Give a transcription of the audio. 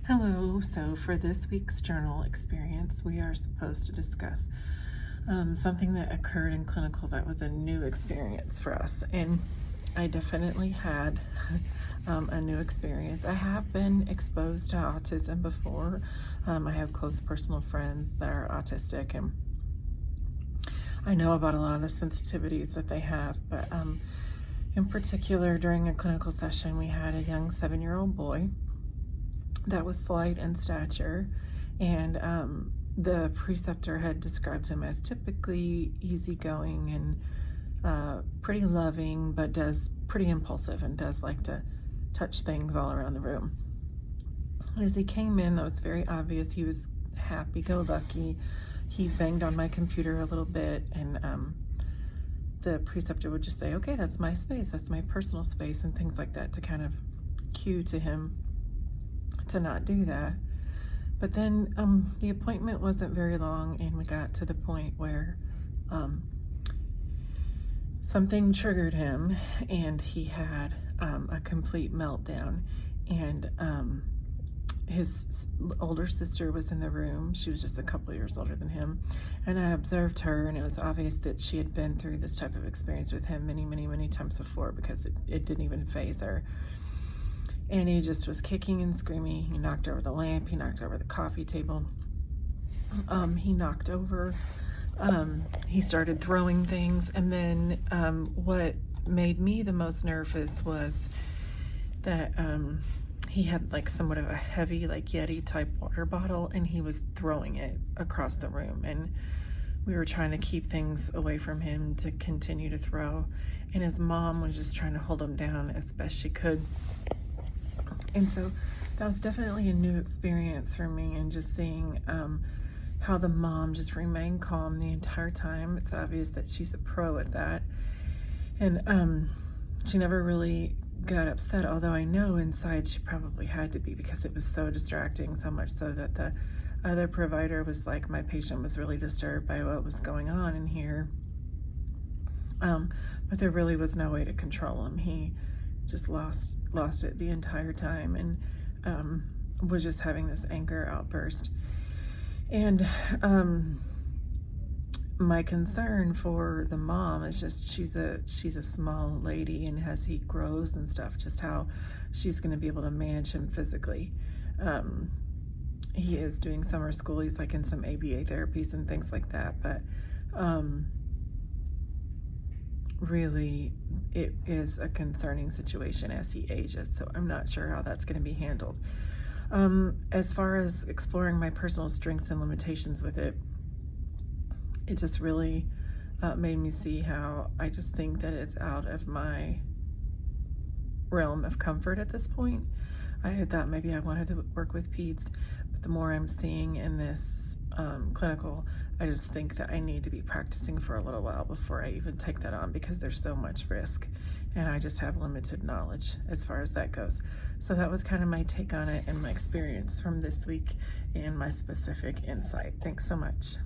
Hello. So, for this week's journal experience, we are supposed to discuss something that occurred in clinical that was a new experience for us. And I definitely had a new experience. I have been exposed to autism before. I have close personal friends that are autistic, and I know about a lot of the sensitivities that they have. But in particular, during a clinical session, we had a young 7-year-old boy that was slight in stature, and the preceptor had described him as typically easygoing and pretty loving, but pretty impulsive and does like to touch things all around the room. And as he came in, that was very obvious. He was happy-go-lucky. He banged on my computer a little bit, and the preceptor would just say, "Okay, that's my space, that's my personal space," and things like that to kind of cue to him to not do that. But then the appointment wasn't very long, and we got to the point where something triggered him, and he had a complete meltdown. And his older sister was in the room. She was just a couple years older than him, and I observed her, and it was obvious that she had been through this type of experience with him many times before, because it didn't even faze her. And he just was kicking and screaming. He knocked over the lamp. He knocked over the coffee table. He knocked over. He started throwing things. And then what made me the most nervous was that he had like somewhat of a heavy, like Yeti type water bottle, and he was throwing it across the room. And we were trying to keep things away from him to continue to throw. And his mom was just trying to hold him down as best she could. And so that was definitely a new experience for me, and just seeing how the mom just remained calm the entire time. It's obvious that she's a pro at that. And she never really got upset, although I know inside she probably had to be, because it was so distracting, so much so that the other provider was like, my patient was really disturbed by what was going on in here. But there really was no way to control him. He just lost it the entire time, and was just having this anger outburst. And my concern for the mom is just she's a small lady, and as he grows and stuff, just how she's going to be able to manage him physically. He is doing summer school. He's like in some ABA therapies and things like that, but really it is a concerning situation as he ages, so I'm not sure how that's going to be handled. As far as exploring my personal strengths and limitations with it, it just really made me see how I just think that it's out of my realm of comfort at this point. I had thought maybe I wanted to work with peds, but the more I'm seeing in this clinical, I just think that I need to be practicing for a little while before I even take that on, because there's so much risk, and I just have limited knowledge as far as that goes. So that was kind of my take on it and my experience from this week and my specific insight. Thanks so much.